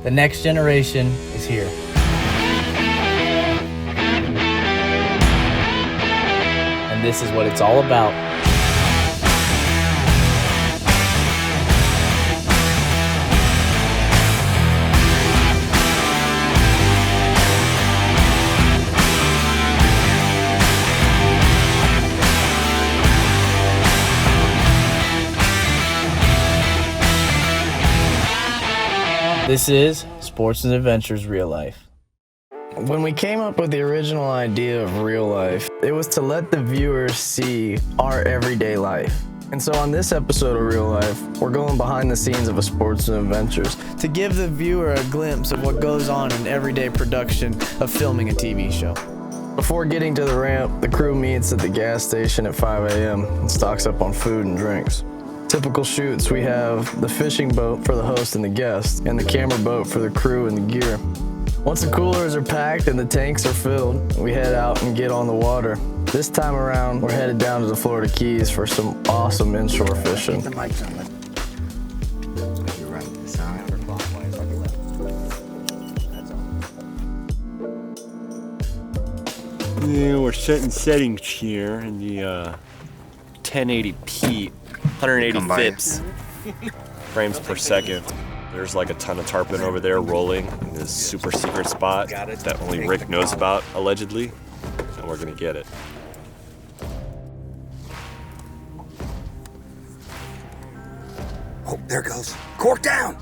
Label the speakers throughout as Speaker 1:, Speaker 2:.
Speaker 1: The next generation is here. And this is what it's all about. This is Sportsman Adventures Real Life.
Speaker 2: When we came up with the original idea of Real Life, it was to let the viewers see our everyday life. And so on this episode of Real Life, we're going behind the scenes of a Sportsman Adventures to give the viewer a glimpse of what goes on in everyday production of filming a TV show. Before getting to the ramp, the crew meets at the gas station at 5 a.m. and stocks up on food and drinks. Typical shoots, we have the fishing boat for the host and the guest, and the camera boat for the crew and the gear. Once the coolers are packed and the tanks are filled, we head out and get on the water. This time around, we're headed down to the Florida Keys for some awesome inshore fishing.
Speaker 3: The mic's on. You're right. It's counterclockwise on your left. That's all.
Speaker 4: Yeah, we're setting settings here in the 1080p, 180 fips frames per second. There's like a ton of tarpon over there rolling in this super secret spot that only Rick knows about, allegedly, and we're gonna get it.
Speaker 3: Oh, there it goes. Cork down!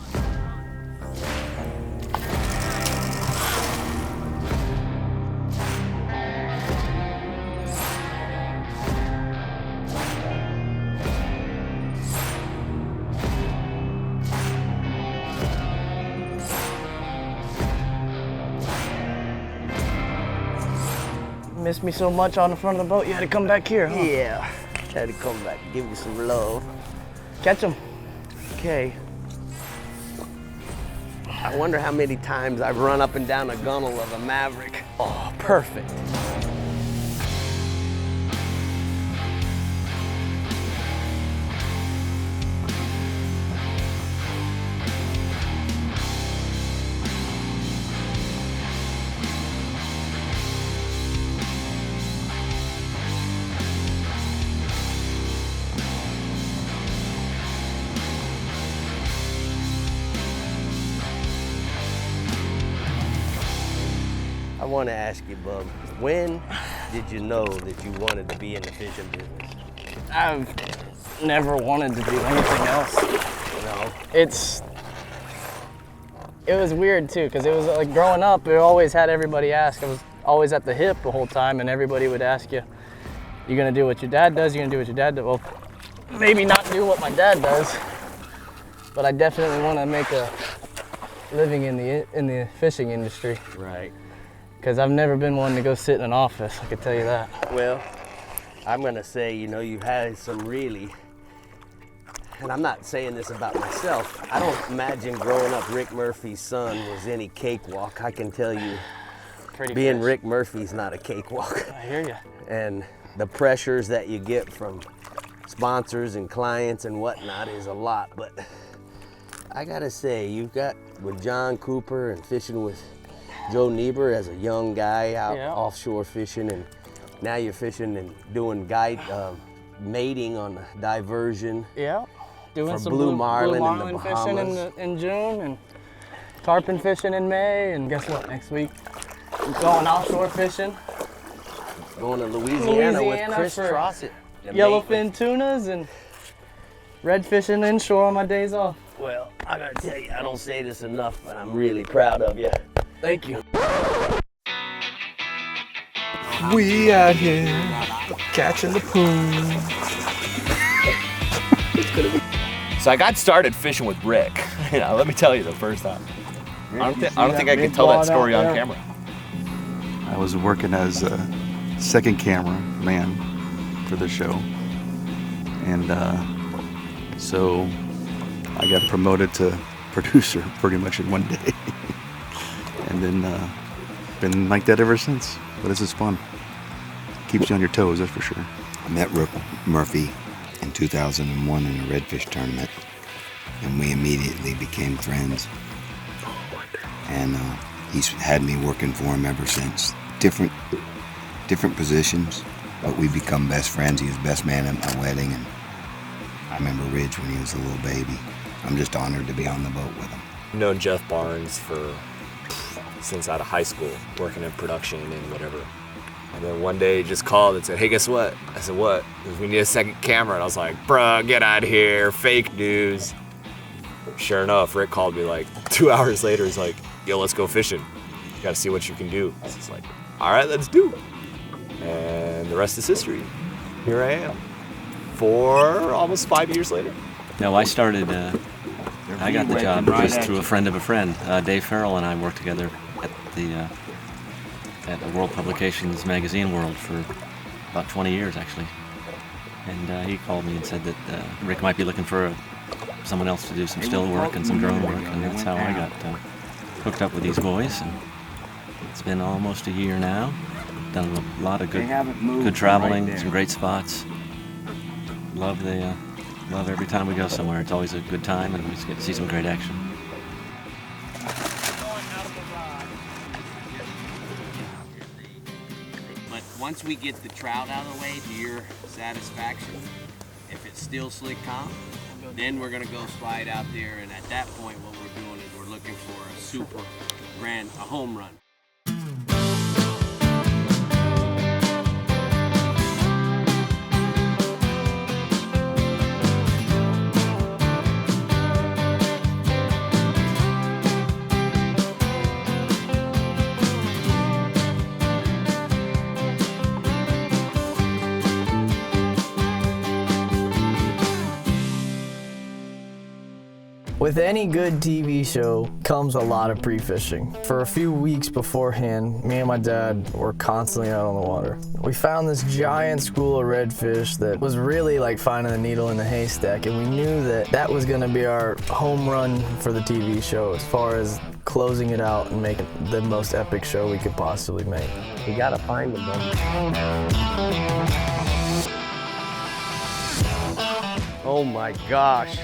Speaker 2: Missed me so much on the front of the boat, you had to come back here, huh?
Speaker 5: Yeah, had to come back and give you some love.
Speaker 2: Catch them.
Speaker 5: Okay. I wonder how many times I've run up and down a gunnel of a Maverick.
Speaker 2: Oh, perfect.
Speaker 5: I want to ask you, Bub, when did you know that you wanted to be in the fishing business?
Speaker 2: I've never wanted to do anything else.
Speaker 5: No.
Speaker 2: It was weird too, because it was like growing up, it always had everybody ask. I was always at the hip the whole time, and everybody would ask you, you gonna do what your dad does? You gonna do what your dad does? Well, maybe not do what my dad does, but I definitely want to make a living in the fishing industry.
Speaker 5: Right.
Speaker 2: Because I've never been one to go sit in an office, I can tell you that.
Speaker 5: Well, I'm going to say, you've had some really, and I'm not saying this about myself, I don't imagine growing up Rick Murphy's son was any cakewalk. I can tell you, being Rick Murphy's not a cakewalk.
Speaker 2: I hear you.
Speaker 5: And the pressures that you get from sponsors and clients and whatnot is a lot. But I got to say, you've got with John Cooper and fishing with Joe Niebuhr as a young guy out offshore fishing, and now you're fishing and doing guide mating on the diversion.
Speaker 2: Yeah, doing
Speaker 5: for
Speaker 2: some
Speaker 5: blue marlin in the
Speaker 2: fishing
Speaker 5: Bahamas.
Speaker 2: in June, and tarpon fishing in May, and guess what, next week we're going offshore fishing.
Speaker 5: Going to Louisiana with Chris
Speaker 2: for
Speaker 5: Trossett.
Speaker 2: Yellowfin tunas and redfishing inshore on my days off.
Speaker 5: Well, I gotta tell you, I don't say this enough, but I'm really proud of you.
Speaker 2: Thank you.
Speaker 6: We out here catching the poon.
Speaker 4: So I got started fishing with Rick. Let me tell you the first time. I don't think I can tell that story on camera.
Speaker 6: I was working as a second camera man for the show. And so I got promoted to producer pretty much in one day. And then been like that ever since. But this is fun. Keeps you on your toes, that's for sure.
Speaker 3: I met Rick Murphy in 2001 in a Redfish tournament, and we immediately became friends. and he's had me working for him ever since. Different positions, but we become best friends. He was best man at my wedding, and I remember Ridge when he was a little baby. I'm just honored to be on the boat with him.
Speaker 4: I've known Jeff Barnes since out of high school, working in production and whatever. And then one day he just called and said, "Hey, guess what?" I said, "What?" He goes, "We need a second camera." And I was like, "Bruh, get out of here, fake news." Sure enough, Rick called me like 2 hours later. He's like, "Yo, let's go fishing. You gotta see what you can do." I was just like, "All right, let's do it." And the rest is history. Here I am, almost 5 years later.
Speaker 7: No, I started, I got the job just through a friend of a friend. Dave Farrell and I worked together at the World Publications magazine world for about 20 years, actually. And he called me and said that Rick might be looking for someone else to do some still work and some drone work, and that's how I got hooked up with these boys. And it's been almost a year now. Done a lot of good traveling, some great spots. Love every time we go somewhere. It's always a good time, and we just get to see some great action.
Speaker 5: But once we get the trout out of the way to your satisfaction, if it's still slick calm, then we're gonna go slide out there, and at that point what we're doing is we're looking for a super grand, a home run.
Speaker 2: With any good TV show comes a lot of pre-fishing. For a few weeks beforehand, me and my dad were constantly out on the water. We found this giant school of redfish that was really like finding the needle in the haystack, and we knew that was gonna be our home run for the TV show as far as closing it out and making the most epic show we could possibly make.
Speaker 5: You gotta find them, buddy. Oh my gosh.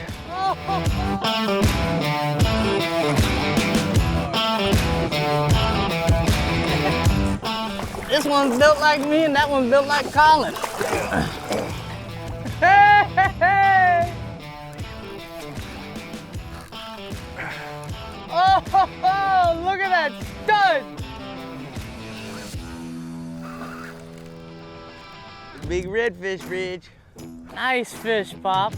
Speaker 8: This one's built like me and that one's built like Colin. Hey, hey, hey. Oh, look at that stud.
Speaker 5: Big redfish, Ridge.
Speaker 8: Nice fish, Pop.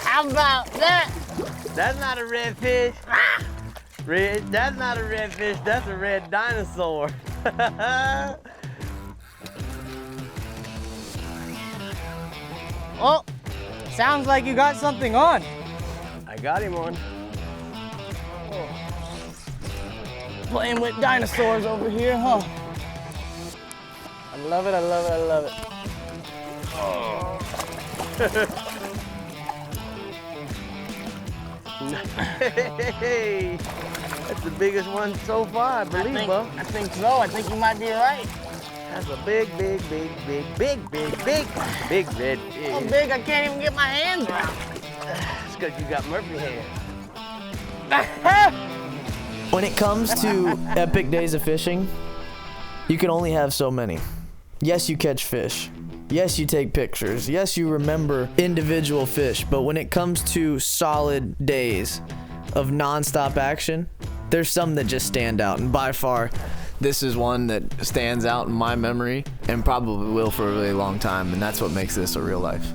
Speaker 8: How about that?
Speaker 5: That's not a redfish. Ridge, that's not a redfish, that's a red dinosaur.
Speaker 8: Oh, sounds like you got something on.
Speaker 5: I got him on.
Speaker 8: Playing with dinosaurs over here, huh? I love it, I love it, I love it.
Speaker 5: Hey, that's the biggest one so far, I believe, bro.
Speaker 8: I think so. I think you might be right.
Speaker 5: That's a big red fish.
Speaker 8: So big I can't even get my hands around.
Speaker 5: It's because you got Murphy hands.
Speaker 2: When it comes to epic days of fishing, you can only have so many. Yes, you catch fish. Yes, you take pictures. Yes, you remember individual fish. But when it comes to solid days of nonstop action, there's some that just stand out. And by far, this is one that stands out in my memory and probably will for a really long time. And that's what makes this a real life.